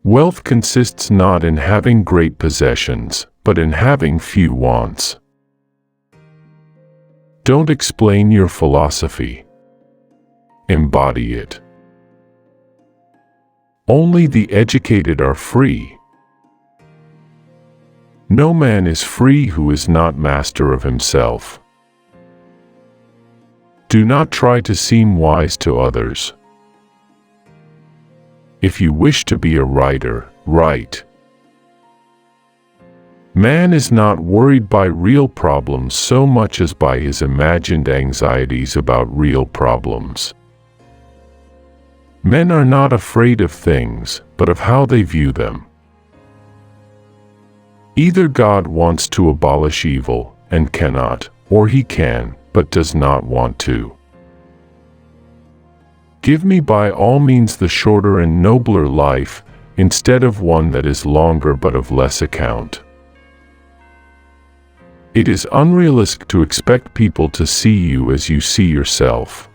Wealth consists not in having great possessions, but in having few wants. Don't explain your philosophy. Embody it. Only the educated are free. No man is free who is not master of himself. Do not try to seem wise to others. If you wish to be a writer, write. Man is not worried by real problems so much as by his imagined anxieties about real problems. Men are not afraid of things, but of how they view them. Either God wants to abolish evil, and cannot, or he can, but does not want to. Give me by all means the shorter and nobler life, instead of one that is longer but of less account. It is unrealistic to expect people to see you as you see yourself.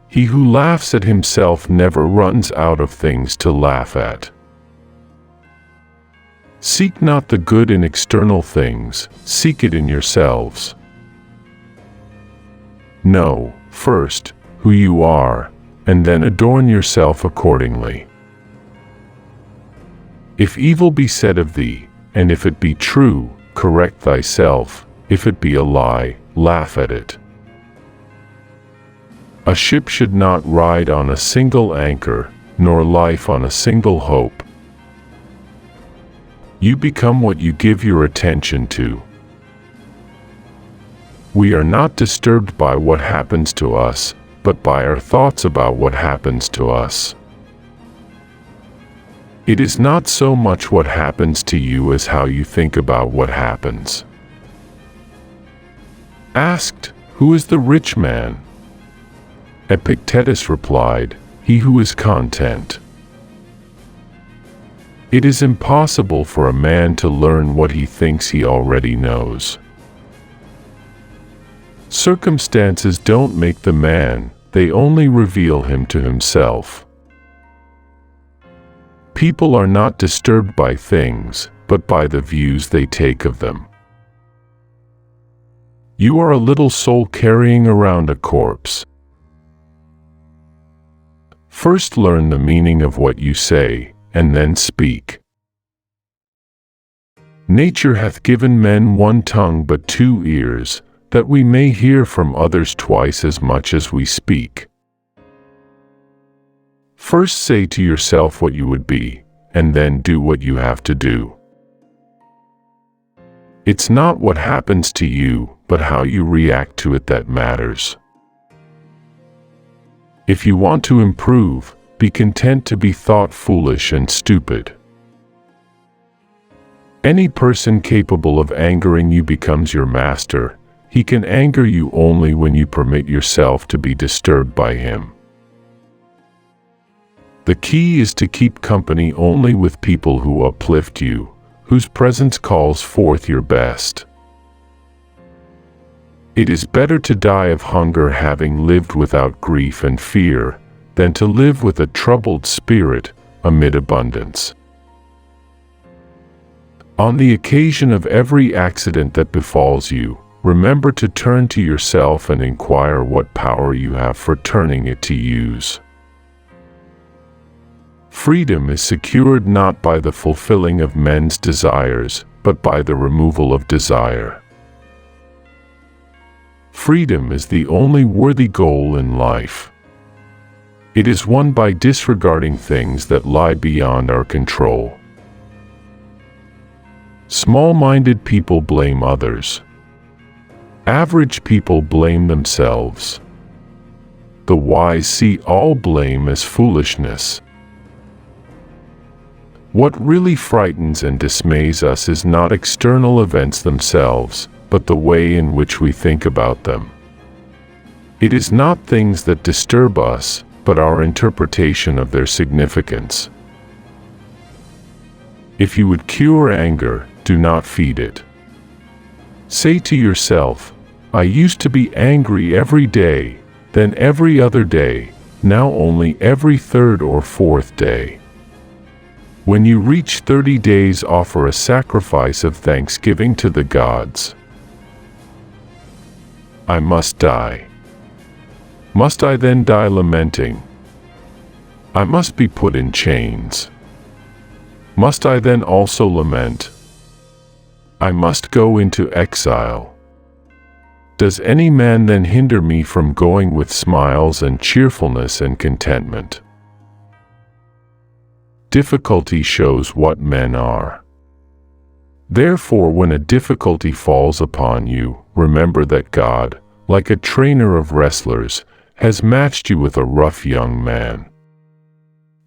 He who laughs at himself never runs out of things to laugh at. Seek not the good in external things, seek it in yourselves. Know, first, who you are, and then adorn yourself accordingly. If evil be said of thee, and if it be true, correct thyself, if it be a lie, laugh at it. A ship should not ride on a single anchor, nor life on a single hope. You become what you give your attention to. We are not disturbed by what happens to us, but by our thoughts about what happens to us. It is not so much what happens to you as how you think about what happens. Asked, who is the rich man? Epictetus replied, he who is content. It is impossible for a man to learn what he thinks he already knows. Circumstances don't make the man, they only reveal him to himself. People are not disturbed by things, but by the views they take of them. You are a little soul carrying around a corpse. First learn the meaning of what you say, and then speak. Nature hath given men one tongue but two ears, that we may hear from others twice as much as we speak. First say to yourself what you would be, and then do what you have to do. It's not what happens to you, but how you react to it that matters. If you want to improve, be content to be thought foolish and stupid. Any person capable of angering you becomes your master. He can anger you only when you permit yourself to be disturbed by him. The key is to keep company only with people who uplift you, whose presence calls forth your best. It is better to die of hunger having lived without grief and fear, than to live with a troubled spirit amid abundance. On the occasion of every accident that befalls you, remember to turn to yourself and inquire what power you have for turning it to use. Freedom is secured not by the fulfilling of men's desires, but by the removal of desire. Freedom is the only worthy goal in life. It is won by disregarding things that lie beyond our control. Small-minded people blame others. Average people blame themselves. The wise see all blame as foolishness. What really frightens and dismays us is not external events themselves, but the way in which we think about them. It is not things that disturb us, but our interpretation of their significance. If you would cure anger, do not feed it. Say to yourself, I used to be angry every day, then every other day, now only every third or fourth day. When you reach 30 days, offer a sacrifice of thanksgiving to the gods. I must die. Must I then die lamenting? I must be put in chains. Must I then also lament? I must go into exile. Does any man then hinder me from going with smiles and cheerfulness and contentment? Difficulty shows what men are. Therefore, when a difficulty falls upon you, remember that God, like a trainer of wrestlers, has matched you with a rough young man.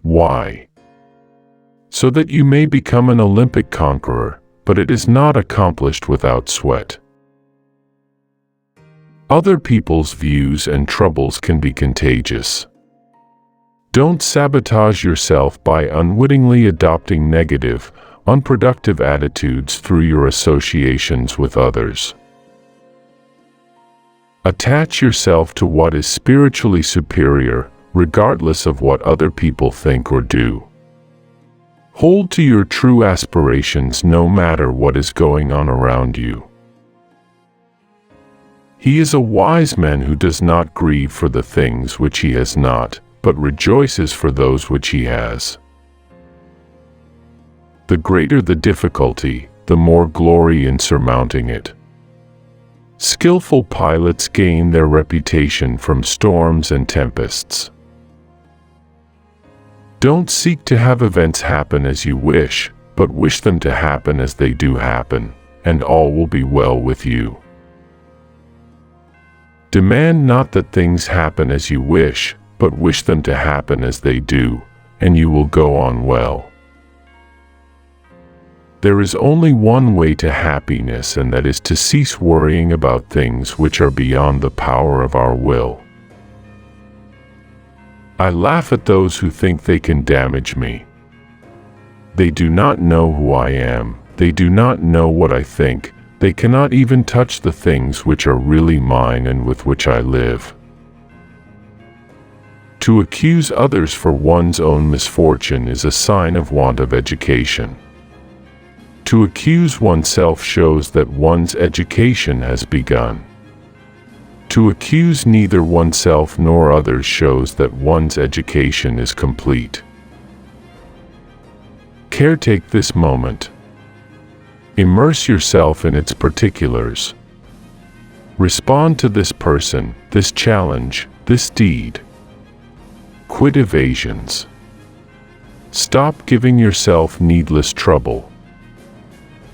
Why? So that you may become an Olympic conqueror, but it is not accomplished without sweat. Other people's views and troubles can be contagious. Don't sabotage yourself by unwittingly adopting negative, unproductive attitudes through your associations with others. Attach yourself to what is spiritually superior, regardless of what other people think or do. Hold to your true aspirations no matter what is going on around you. He is a wise man who does not grieve for the things which he has not, but rejoices for those which he has. The greater the difficulty, the more glory in surmounting it. Skillful pilots gain their reputation from storms and tempests. Don't seek to have events happen as you wish, but wish them to happen as they do happen, and all will be well with you. Demand not that things happen as you wish, but wish them to happen as they do, and you will go on well. There is only one way to happiness, and that is to cease worrying about things which are beyond the power of our will. I laugh at those who think they can damage me. They do not know who I am, they do not know what I think, they cannot even touch the things which are really mine and with which I live. To accuse others for one's own misfortune is a sign of want of education. To accuse oneself shows that one's education has begun. To accuse neither oneself nor others shows that one's education is complete. Caretake this moment. Immerse yourself in its particulars. Respond to this person, this challenge, this deed. Quit evasions. Stop giving yourself needless trouble.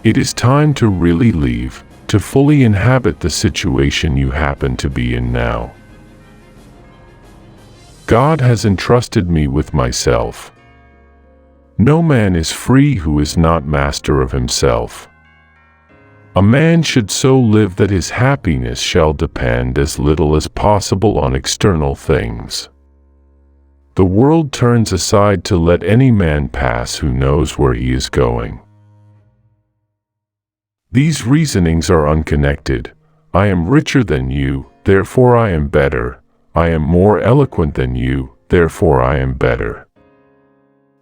It is time to really leave, to fully inhabit the situation you happen to be in now. God has entrusted me with myself. No man is free who is not master of himself. A man should so live that his happiness shall depend as little as possible on external things. The world turns aside to let any man pass who knows where he is going. These reasonings are unconnected. I am richer than you, therefore I am better. I am more eloquent than you, therefore I am better.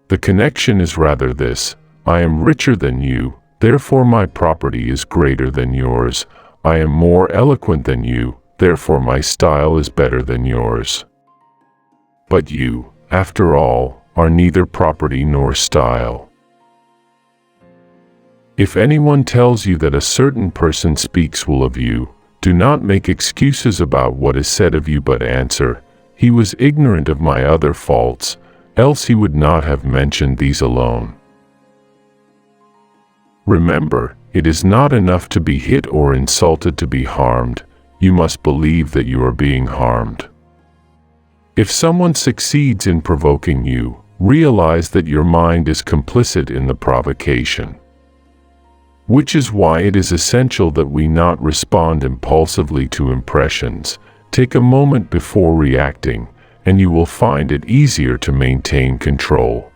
The connection is rather this: I am richer than you, therefore my property is greater than yours. I am more eloquent than you, therefore my style is better than yours. But you, after all, are neither property nor style. If anyone tells you that a certain person speaks well of you, do not make excuses about what is said of you, but answer, "He was ignorant of my other faults, else he would not have mentioned these alone." Remember, it is not enough to be hit or insulted to be harmed. You must believe that you are being harmed. If someone succeeds in provoking you, realize that your mind is complicit in the provocation. Which is why it is essential that we not respond impulsively to impressions. Take a moment before reacting, and you will find it easier to maintain control.